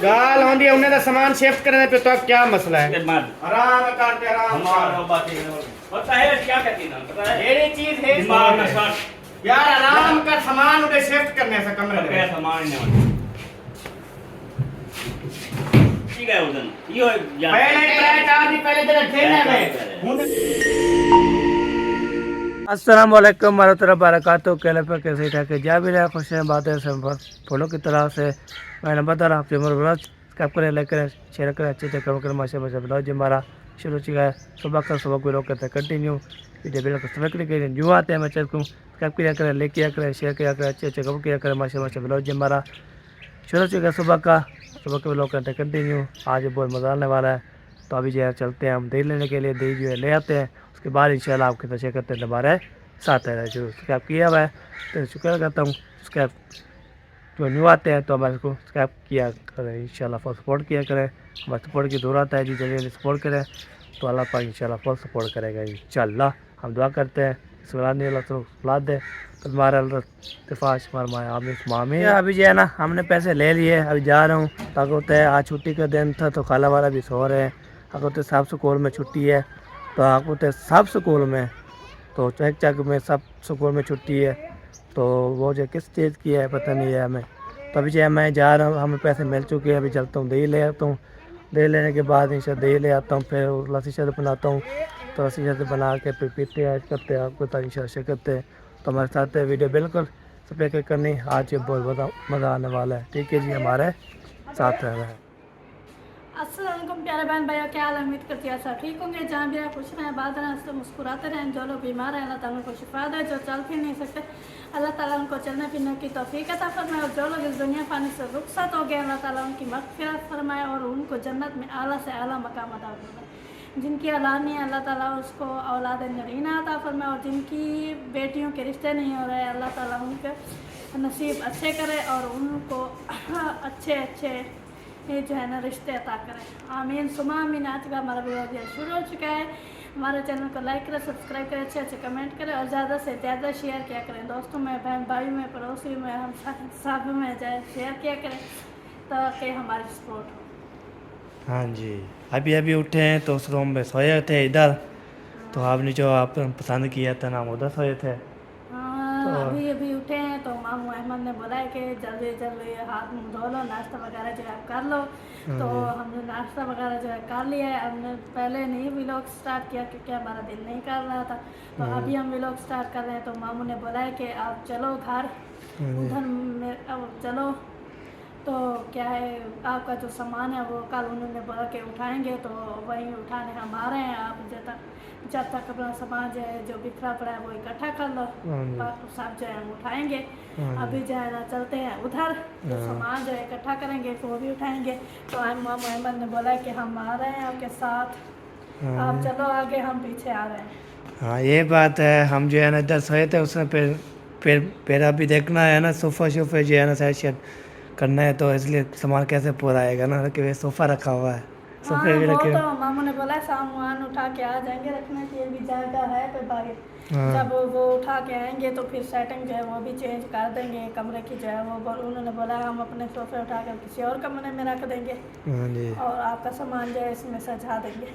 गाल होंदी है उन्हें तो सामान शिफ्ट करने पे तो क्या मसला है? फिर मार आराम करते आराम हमारा बात है पता है क्या कहती ना पता है ये चीज है दिमाग में शॉट यार आराम कर सामान उन्हें शिफ्ट करने से कमरे सब में क्या सामान नहीं ठीक है उधर यो पहले ट्राई चार दिन पहले तेरे खेलने में अस्सलाम वालेकुम warahmatullahi wabarakatuh। कैले पे कैसे ठाके जा भी रहा खुश हैं बातें सब फॉलो की तरह से मैंने बता रहा आपसे मेरे ब्लॉग सब्सक्राइब करें लाइक करें शेयर करें अच्छे से कमेंट करें माशा ब्लॉग जो हमारा शुरू चुका है सुबह को लोग करते हैं कंटिन्यू वीडियो बिल्कुल सब्सक्राइब करें जो आते हैं मैं चैनल को सब्सक्राइब किया करें लाइक किया करें शेयर किया करें अच्छे अच्छे कमेंट किया करें माशा ब्लॉग जो हमारा शुरू चुका है सुबह के लोग करते हैं कंटिन्यू आज बहुत मज़ा आने वाला है। तो अभी जो है चलते हैं हम दही लेने के लिए दही जो है ले आते हैं उसके बाद इंशाल्लाह आपके साथ शेयर करते हैं हमारे साथ है जो सब्सक्राइब किया हुआ है तो शुक्र करता हूँ सब्सक्राइब जो न्यू आते हैं तो हमारे को सब्सक्राइब किया करें इंशाल्लाह फुल सपोर्ट किया करें। हमारे सपोर्ट की ज़रूरत है जी जल्दी सपोर्ट करें तो अल्लाह पाक इंशाल्लाह फुल सपोर्ट करेगा इंशाल्लाह। हम दुआ करते हैं सलाह दे तो हमारा तिफाश मामी अभी जो है ना हमने पैसे ले लिए अभी जा रहा हूँ ताकि होता है आज छुट्टी का दिन था तो खाला वाला भी सो रहे हैं अगर होते सब स्कूल में छुट्टी है तो आप होते सब स्कूल में तो चक में सब स्कूल में छुट्टी है तो वो जो किस चीज़ की है पता नहीं है हमें। तो अभी जो है मैं जा रहा हूँ हमें पैसे मिल चुके हैं अभी चलता हूँ दही ले आता हूँ दही लेने के बाद इंशाल्लाह दही ले आता हूँ फिर लस्सी शरबत बनाता हूँ तो लस्सी शरबत बना के फिर पीते हैं करते हैं आपको तो इंशाल्लाह करते हैं तो हमारे साथ वीडियो बिल्कुल सब्सक्राइब करनी आज बहुत मज़ा आने वाला है। ठीक है जी हमारे साथ रहना है। अस्सलाम वालेकुम प्यारे बहन भाइयों, क्या हाल है? उम्मीद करती है सब ठीक होंगे। जहाँ भी खुश रहें बात रहें तो मुस्कुराते रहें। जो लोग बीमार हैं अल्लाह ताला उनको शिफा दे, जो चल फिर नहीं सकते अल्लाह ताला उनको चलने फिरने की तौफीक अता फरमाए और जो लोग इस दुनिया पानी से रुखसत हो गए अल्लाह ताला उनकी मग़फ़िरत फरमाए और उनको जन्नत में आला से आला मकाम अता फरमाए। जिनकी औलाद नहीं है अल्लाह ताला उसको औलाद नरीना अता फरमाए और जिनकी बेटियों के रिश्ते नहीं हो रहे अल्लाह ताला उनके नसीब अच्छे करे और उनको अच्छे अच्छे ये जो है ना रिश्ते अता करें। आमीन सुमा आमीन। आज का हमारा वीडियो शुरू हो चुका है। हमारे चैनल को लाइक करें सब्सक्राइब करें अच्छे अच्छे कमेंट करें और ज़्यादा से ज़्यादा शेयर किया करें दोस्तों में बहन भाई में पड़ोसी में हम सब में जाए शेयर किया करें ताकि हमारी सपोर्ट हो। हाँ जी अभी अभी उठे हैं तो उस रूम में सोए थे इधर तो आपने जो आप पसंद किया था ना हम उधर सोए थे। अभी अभी उठे हैं तो मामू अहमद ने बोला है कि जल्दी जल्दी हाथ मुँह धो लो नाश्ता वगैरह जो है कर लो। तो हमने नाश्ता वगैरह जो है कर लिया है। हमने पहले नहीं व्लॉग स्टार्ट किया क्योंकि हमारा दिल नहीं कर रहा था तो अभी हम व्लॉग स्टार्ट कर रहे हैं। तो मामू ने बोला है कि आप चलो घर उधर में अब चलो तो क्या है आपका जो सामान है वो कल उन्होंने बोला कि उठाएंगे तो वहीं उठाने हम आ रहे हैं। आप जब तक अपना सामान जो है जो बिखरा पड़ा है वो इकट्ठा कर लो सब जो है हम उठाएंगे। अभी जो है ना चलते हैं उधर तो सामान जो है इकट्ठा करेंगे तो वो भी उठाएंगे। तो मामू अहमद ने बोला कि हम आ रहे हैं आपके साथ आप चलो आगे हम पीछे आ रहे हैं। हाँ ये बात है हम जो है ना इधर सोए थे उसमें फिर अभी देखना है ना सोफ़ा शोफे जो है ना शायद करना है तो इसलिए सामान कैसे पूरा आएगा ना कि सोफ़ा रखा हुआ है सोफे भी वो रखे तो मामू ने बोला सामान उठा के आ जाएंगे रखने के भी जगह है कोई बाकी जब वो उठा के आएंगे तो फिर सेटिंग जो है वो भी चेंज कर देंगे कमरे की जो है वो उन्होंने बोला हम अपने सोफे उठा कर किसी और कमरे में रख देंगे और आपका सामान जो है इसमें सजा देंगे।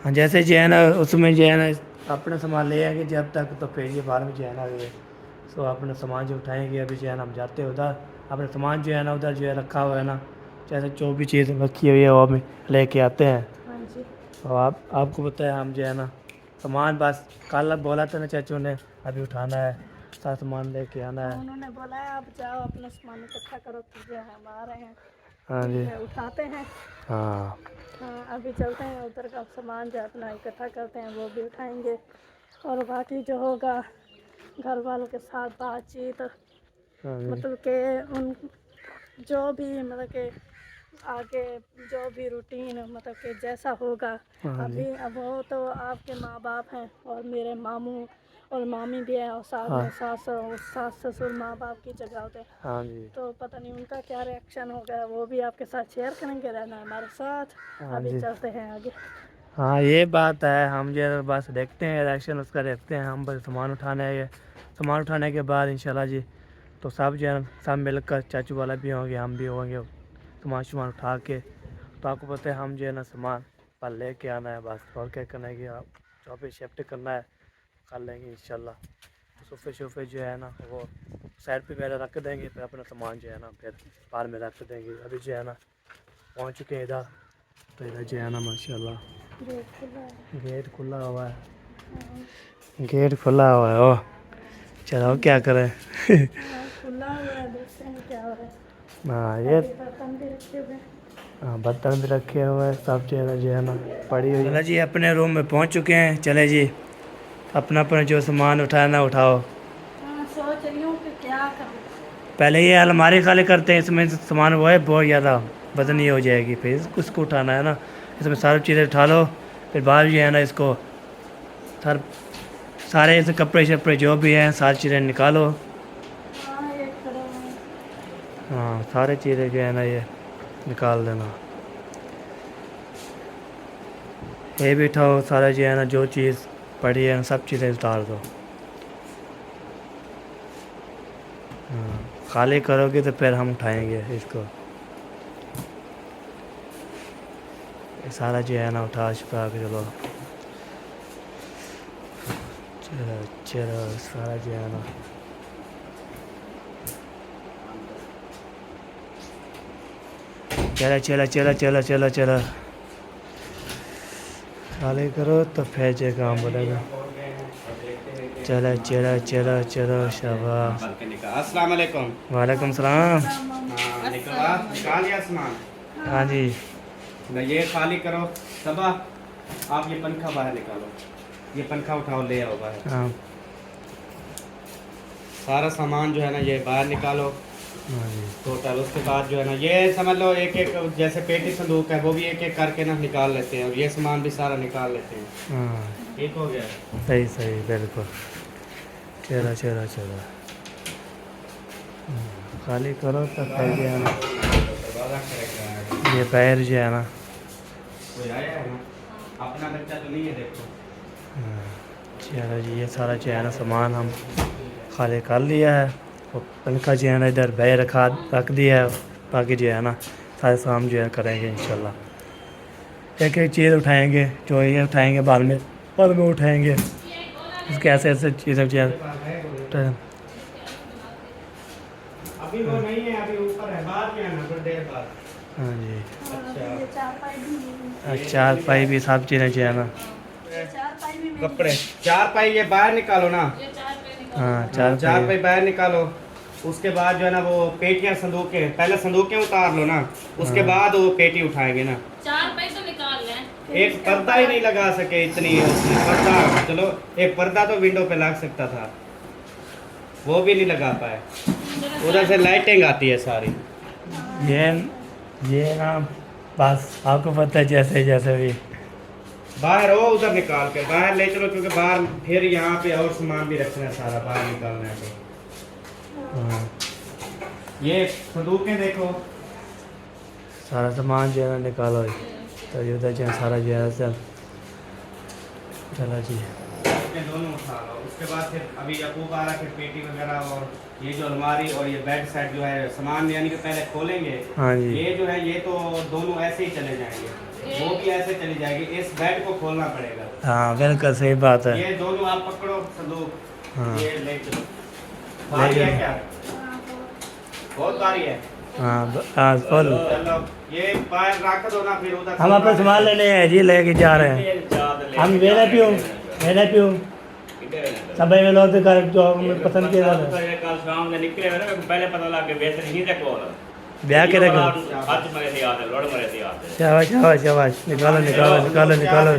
हाँ जैसे जो है ना उसमें जो है ना अपना सामान ले आएंगे जब तक तो फिर ये बाहर में जो है ना तो अपना सामान जो उठाएंगे अभी जो है ना हम जाते हैं उधर अपना सामान जो है ना उधर जो है रखा हुआ है ना जैसे जो भी चीज़ रखी हुई है वो हम लेके आते हैं। हाँ जी और आपको बताया हम जो है ना सामान बस कल बोला था ना चाचू ने अभी उठाना है सारा सामान लेके आना है। उन्होंने बोला है आप जाओ अपना सामान इकट्ठा करो तो जो है हम आ रहे हैं। हाँ जी उठाते हैं। हाँ अभी चलते हैं उधर का सामान जो अपना इकट्ठा करते हैं वो भी उठाएंगे और बाकी जो होगा घर वालों के साथ बातचीत मतलब कि उन जो भी मतलब कि आगे जो भी रूटीन मतलब कि जैसा होगा अभी अब वो तो आपके माँ बाप हैं और मेरे मामू और मामी भी है और साथ में सास ससुर माँ बाप की जगह होते हैं। हाँ जी तो पता नहीं उनका क्या रिएक्शन होगा वो भी आपके साथ शेयर करेंगे रहना हमारे साथ। अभी चलते हैं आगे। हाँ ये बात है हम जो बस देखते हैं रिएक्शन उसका देखते हैं हम बस सामान उठाने के बाद इंशाल्लाह जी तो सब जो है सब मिलकर चाचू वाला भी होंगे हम भी होंगे सामान उठा के, तो आपको पता है हम जो है ना सामान पर लेके आना है बस, और क्या करना है कि आप जहाँ पे शिफ्ट करना है कर लेंगे इंशाल्लाह। तो सोफे जो है ना वो साइड पे मेरा रख देंगे, फिर अपना सामान जो है ना फिर बाहर में रख देंगे। अभी जो है ना पहुँच चुके हैं इधर, तो इधर जो है ना माशाल्लाह गेट खुला हुआ है, गेट खुला हुआ है। ओह चलो क्या करें। खुला हुआ है, देखते हैं क्या हो रहा है। हाँ ये बर्तन भी रखे हुए हैं। हाँ बर्तन भी रखे हुए हैं, सब चीज़ें जो है ना पड़ी हुई। चलो जी अपने रूम में पहुंच चुके हैं, चले जी अपना अपना जो सामान उठाना उठाओ। हाँ, सोच रही हूँ कि क्या करूँ। पहले ये अलमारी खाली करते हैं, इसमें सामान वो है बहुत ज़्यादा वजनी हो जाएगी, फिर उसको उठाना है ना, इसमें सारी चीज़ें उठा लो, फिर बाहर जो है ना इसको सारे ऐसे कपड़े शपड़े जो भी हैं सारी चीज़ें निकालो। हाँ, ये खड़ा है। हाँ सारी चीज़ें जो है ना ये निकाल देना। ये भी उठाओ, सारा जो है ना जो चीज़ पड़ी है ना सब चीज़ें उतार दो। हाँ खाली करोगे तो फिर हम उठाएंगे इसको। ये सारा जो है ना उठा छुपा के चलो चलो चलो सारा जो है ना चलो चलो चलो चलो चलो चलो खाली करो तो फिर जो काम बोलेगा। चलो चलो चलो चलो शाबाश। अस्सलाम वालेकुम। वालेकुम सलाम। हाँ निकाल लिया सामान। हाँ जी ना ये खाली करो सबा, आप ये पंखा बाहर निकालो, ये पंखा उठाओ ले आओ बाहर। हाँ सारा सामान जो है ना ये बाहर निकालो हाँ जी टोटल। उसके बाद जो है ना ये समझ लो एक एक जैसे पेटी संदूक है वो भी एक एक करके ना निकाल लेते हैं, और ये सामान भी सारा निकाल लेते हैं। हाँ ठीक हो गया। सही सही बिल्कुल। चलो चलो चलो खाली करो तो फिर जो है ना दरवाजा खड़का है। ये पैर जो है ना कोई आया है ना, अपना बच्चा तो नहीं है देखो। चलो जी ये सारा जो है ना सामान हम खाली कर लिया है, और पंखा जो है ना इधर बैग रख दिया है। बाकी जो है ना सारे काम जो है करेंगे इंशाल्लाह। एक एक चीज़ उठाएंगे, जो ये उठाएंगे बाद में उठाएंगे, उसके ऐसे ऐसे चीज़ें जो है। अभी वो नहीं है, अभी ऊपर है, बाद में आना थोड़ी देर बाद। हाँ जी अच्छा ये चारपाई भी नहीं है। चार पाई भी सब चीज़ें जो है ना। ये चारपाई भी नहीं कपड़े चार पाई ये बाहर निकालो ना। है। ये चारपाई निकाल। हाँ चार चार पाई बाहर निकालो। उसके बाद जो है ना वो पेटियां संदूकें, पहले संदूकें उतार लो ना, उसके हाँ। बाद वो पेटी उठाएंगे ना। चार पैसे निकाल लें। एक पर्दा ही नहीं लगा सके इतनी पर्दा, चलो एक पर्दा तो विंडो पे लग सकता था, वो भी नहीं लगा पाए। उधर से लाइटिंग आती है सारी। ये ना बस आपको पता है जैसे जैसे भी बाहर हो उधर निकाल के बाहर ले चलो, क्योंकि बाहर फिर यहाँ पे और सामान भी रखना है, सारा बाहर निकालना है। तो हाँ, ये संदूकें देखो, सारा सामान जो है ना निकालो, तो ये उधर जो है सारा जो है सब। चलो जी ये दोनों उठा लो। उसके बाद फिर अभी यकूब आ रहा, फिर पेटी वगैरह और ये जो अलमारी और ये बेड सेट जो है सामान यानी कि पहले खोलेंगे। हाँ जी ये जो है ये तो दोनों ऐसे ही चले जाएंगे, वो भी ऐसे चली जाएगी, इस बेड को खोलना पड़ेगा। हाँ बिल्कुल सही बात है। ये दोनों आप पकड़ो संदूक, हाँ। ये ले चलो। भारी है क्या? बहुत भारी है। हाँ फुल। चलो ये पैर रख दो ना, फिर उधर हम अपना सामान लेने हैं जी, लेके जा रहे हैं हम। वेला पियो सब में लोग तो कर जो हमें पसंद किया था कल शाम में निकले ना, पहले पता लग गया बेहतर नहीं देखो ब्याह के रखो। आज मरे थे याद है, लोड़ मरे थे याद है। शाबाश शाबाश शाबाश, निकालो निकालो निकालो निकालो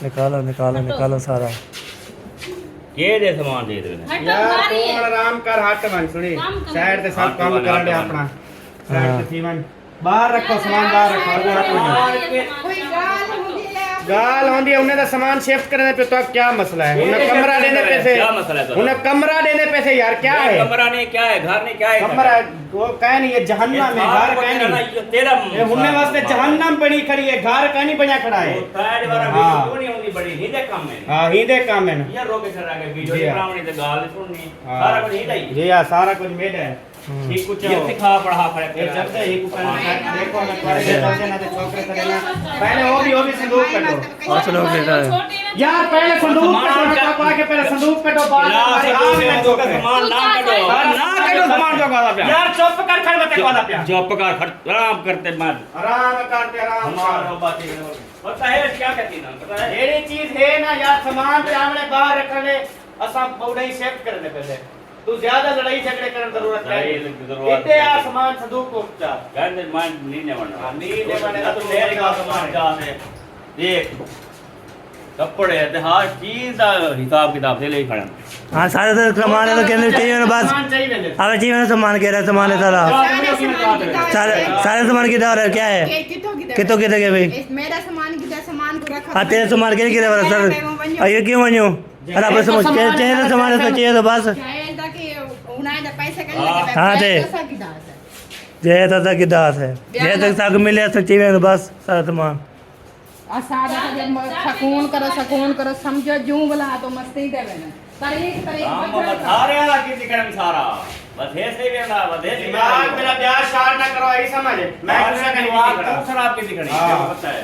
निकालो निकालो निकालो सारा। ये दे सामान दे दे यार कौन आराम कर, हट मन सुनी साइड ते सब काम कर ले अपना, साइड ते थी मन बाहर रखो सामान, बाहर रखो। गाल होंदी है उन्हें तो सामान शिफ्ट करने पे, तो क्या मसला है? उन्हें कमरा देने पैसे, क्या मसला है? उन्हें कमरा देने पैसे यार, क्या है कमरा नहीं, क्या है घर नहीं, क्या है कमरा? वो कह नहीं है जहन्नम है, घर कह नहीं तेरा ये उन्हें वास्ते जहन्नम बनी खड़ी है, घर कह नहीं बना खड़ा है। साइड वाला हाँ। वीडियो क्यों नहीं होनी बड़ी नहीं दे काम में हां ही दे काम है ना यार, रोके कर आगे वीडियो जी नहीं हाँ। बनावनी तो गाल नहीं सुननी, हाँ। सारा कुछ ही लाई जी हां सारा कुछ मेड है। ही कुछ ये सिखा पढ़ा फर्क ये जब से ही कुछ देखो मैं तुम्हारे घर चलते ना तो छोकरे करेगा पहले वो भी संदूक कटो और लोग देखा है यार पहले संदूक कटो पापा के पहले संदूक कटो बाद में सामान ना कटो सामान जो गाला पे यार चुप कर खड़ बते वाला पे चुप कर आराम करते मत आराम करते आराम हमारा बातें पता है क्या कहती ना पता है एड़ी चीज है ना यार सामान पे हमने बाहर रख ले असा बौड़े शिफ्ट करने पहले तू ज्यादा लड़ाई झगड़े करने जरूरत है इतने यार सामान संदूक को उपचार कहते मान नहीं ने वरना नहीं ने वरना तो तेरे का सामान जा है देख कपड़े ते हर चीज का हिसाब किताब से ले खड़ा हाँ सारे तो सामान है तो कहने टीवी में बस सामान चाहिए मुझे अब टीवी में सामान कह रहा है सामान है सारा सारे सारे सामान किधर है क्या है कितो किधर के भाई मेरा सामान किधर सामान को रखा हाँ तेरे सामान के किधर वाला सर ये क्यों बनो अरे आप समझ चाहिए तो सामान है तो चाहिए तो बस चाहेगा कि उन्हें दा पैसे कर हाँ दे जय दादा की दास है जय तक साग मिले तो चाहिए तो बस सारा सामान सकून करो समझो जूं बोला तो मस्ती देवे ना काम सारे वाला की दिखण सारा बस ऐसे ही बेना बस ऐसे दिमाग मेरा ब्याह शार ना करो ऐसा समझ मैं कुछ मैं नहीं बात दिखा तू शराब की दिखणी पता है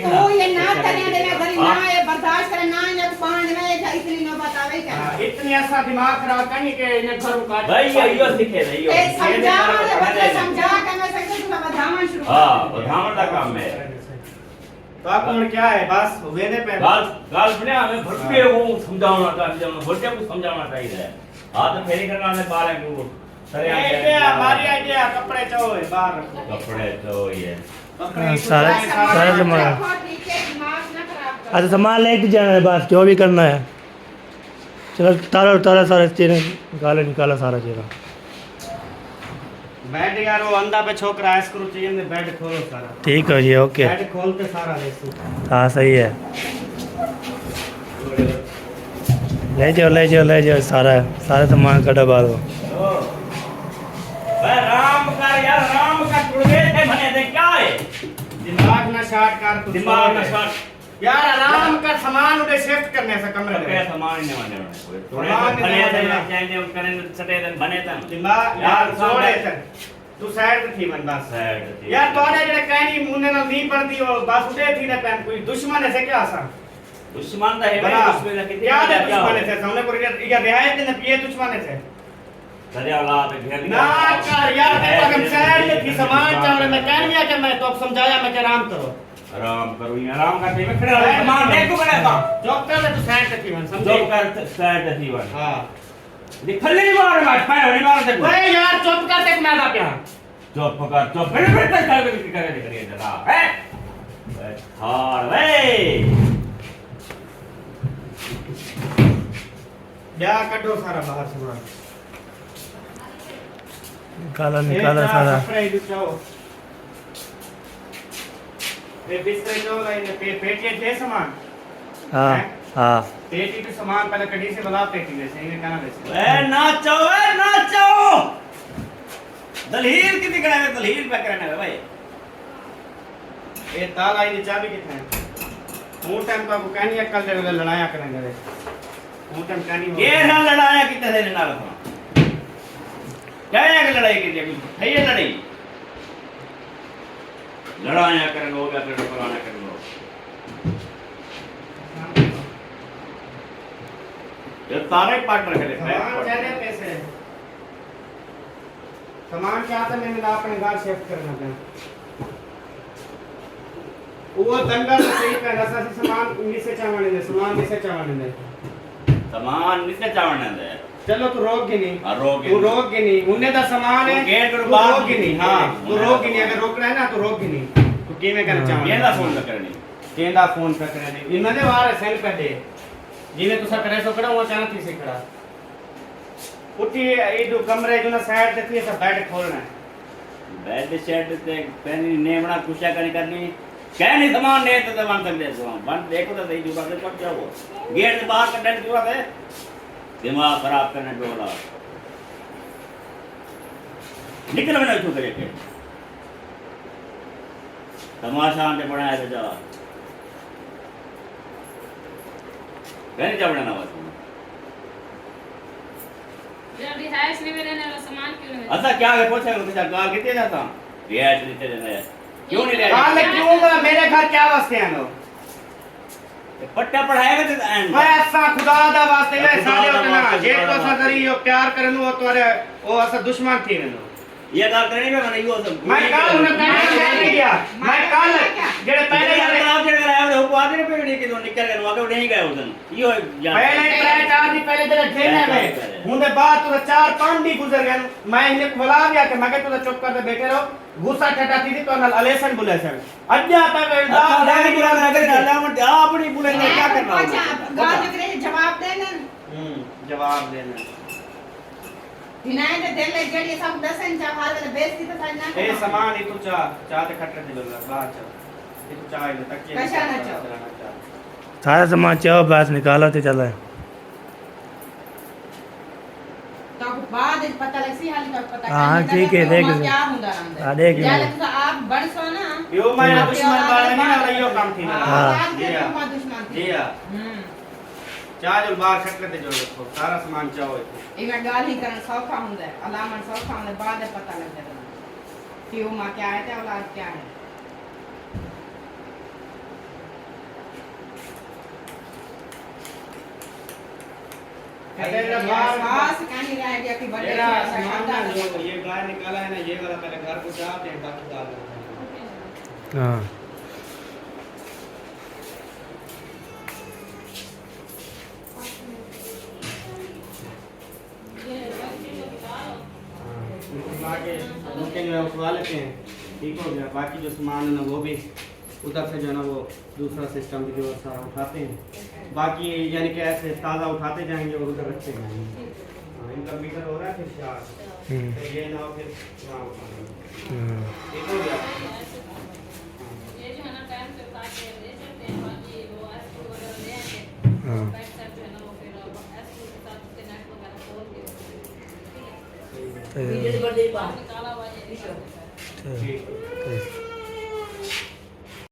तू ये ना करे दे गरी ना ये बर्दाश्त करे ना ये पांच में इतनी न बतावे क्या इतनी ऐसा दिमाग खराब करनी के इन्हें घर काट भाई यो सीखे दे यो समझा के मैं सकते तू बधावन शुरू हां बधावन का काम है तो आप कौन क्या है बस वेने पे गाल बने हमें भरते वो समझाना चाहिए भरते को समझाना चाहिए हाथ फेरी करना है बाहर है को सरे आइडिया हमारी आइडिया कपड़े चो है बाहर रखो कपड़े तो ये सारा सारा सामान अच्छा सामान लेके जाना है बस जो भी करना है चलो तारा तारा सारे चीज़ें निकाला सारा चीज़ बेड यार वो अंधा पे छोकरा है स्क्रू चाहिए ने बेड खोलो सारा ठीक है जी ओके बेड खोल के सारा ले सु हाँ सही है ले जाओ सारा सामान कटा बाल राम कर यार राम का टुड़वे थे बने थे क्या है दिमाग ना शार्ट कर तू दिमाग में शॉट यार आराम कर सामान उधर शिफ्ट करने से कमरे कपड़े में सामान नहीं बने थोड़े सामान बने नहीं थे बने। चाहिए करें सटे दिन बने थे दिमाग यार छोड़े थे तू साइड पे थी मन बस यार तोने जेड़े कहनी मुंने ना नहीं पड़ती वो बस उठे थी ने पैन कोई दुश्मन है से क्या आसान दुश्मन तो है बना दुश्मन है कितने याद है दुश्मन है हमने को ये रियायत ने पिए दुश्मन है दरिया वाला पे घेर ना कर यार देखो हम साइड पे थी सामान चावल में कह दिया कि मैं तो अब समझाया मैं कि आराम करो आराम करो ये आराम करते में खड़ा रहो सामान देखो बने था चुप कर ले तू साइड पे थी मन जो समझे कर साइड थी वन हां दिखल नहीं मार मैं फायर नहीं मार सकता ओए यार चुप कर देख मैं था क्या चुप कर चुप फिर तक करे जरा है हार वे या कटो सारा बाहर सामान निकाला सारा कपड़े बिछाओ ये बिस्तर जो लाइन पे पेटी दे सामान हाँ हाँ पेटी पे सामान पहले कड़ी से बला पेटी में से ये कहना वैसे ए नाचो दलहील की दिखना है दलहील पे करना है भाई ये ताला ये चाबी कितने है वो टाइम का वो कहनी है कल जब लड़ाया करेंगे वो टाइम कहनी ये ना लड़ाया कितने से ना रखना क्या है कि लड़ाई की है ये लड़ाई लड़ाया करेंगे हो गया फिर पुराना करेंगे ये तारे पार्टनर के सामान जाने पैसे सामान क्या आता मैंने अपने घर शिफ्ट करना था वो दंगा तो सही पे रसा से सामान नीचे चावने दे सामान नीचे चावने दे सामान नीचे चावने दे चलो तू रोकगी नहीं तू रोकगी नहीं उन्हें दा सामान है गेट पर तू बाहर रोकगी नहीं हां तू रोकगी नहीं अगर रोकना है ना तो रोकगी नहीं तू किਵੇਂ करना चाहना ये ना फोन करनी केंदा फोन पे करने इन्होंने वार सेल पे दे जिने तुसा करे सो खड़ा वो चाहना थी से खड़ा उठी ये जो कमरे जो ना साइड से थी सब बेड खोलना है बेड शेड ते पहनी नेमना कुशा करनी क्या नहीं सामान ले तो बन सकते सामान बन देखो तो सही जुड़ा से पट जाओ गेट से बाहर कटने की जरूरत है दिमाग खराब करने पे बोला निकल बना छू करे के तमाशा आंटे बनाया तो जा कहने जा बनाना बस अच्छा क्या है पूछा कि गाल कितने जाता रियायत देते रहते हैं क्यों नहीं गाल रहे क्यों मेरे घर क्या वास्ते हैं लोग पट्टा पढ़ाएगा तो मैं ऐसा खुदा दा वास्ते मैं सारे उतना जे को सा करी यो प्यार करनु वो तोरे वो ऐसा दुश्मन थी ने ये गाल करने में मैंने यो सब मैं कल उन्हें कहने गया मैं कल जेड़े पहले यार आप जेड़ कराया वो को आदमी पे नहीं कि निकल गए वहां के नहीं गए उस दिन यो पहले 3-4 दिन पहले तेरे खेलने में हुंदे बाद तो 4-5 दिन गुजर गए मैं इन्हें बुला दिया कि मैं के तू चुप कर बैठे रहो गुस्सा ठटाती थी तो नल अलेसन बुले से अज्ञा तक दादी बुला अगर अल्लाह मत आप नहीं बोलेंगे क्या करना अच्छा गाल करे जवाब देना जवाब देना हिनाए दे दिल ले जड़ी सब दसन चा हाल में बेइज्जती तो करना ए सामान ई तो चा ते खटरे दे लगा बाहर चा ये तो चाय ले तक कशा ना चाओ। सारा सामान चाहो बस निकालो तो चलो तो बाद में पता लगी हाल का पता हाँ, ठीक है, देख लो। क्या हुंदा रंदा हाँ, देख लो। जाले तो आप बड़सो ना यो मैं दुश्मन वाला नहीं वाला यो काम थी ना हाँ। जी हां दुश्मन जी हां चाय जो बाहर खटरे दे जो रखो सारा सामान चाहो इमे गाल ही करन सौखा हुंदा है अलामन सौखा हुंदा बाद में पता लग जाता कि वो मां क्या है ते औलाद क्या है खास कहानी रह गया कि बड़े मेरा ऐसा सामान खानदान ना है। जो ये गाय निकाला है ना ये वाला पहले घर को चाहते हैं बाकी डाल देते हैं हाँ आगे रुके जो है उठवा लेते हैं ठीक हो गया बाकी जो सामान है ना वो भी उधर से जो है ना वो दूसरा सिस्टम भी जो है सारा उठाते हैं बाकी यानी कि ऐसे ताज़ा उठाते जाएंगे और उधर रखते जाएंगे इनका मीटर हो रहा है फिर चार्ज तो ये ना हो फिर वहाँ उठाएंगे ठीक हो गया ये जो है ना टाइम से उतार के ले सकते हैं बाकी वो एसपी वगैरह ले आएंगे हाँ। बैक साइड जो है ना वो फिर एसपी के साथ उसके नेट वगैरह खोल के ठीक है ठीक निकाला हुआ ये ठीक ठीक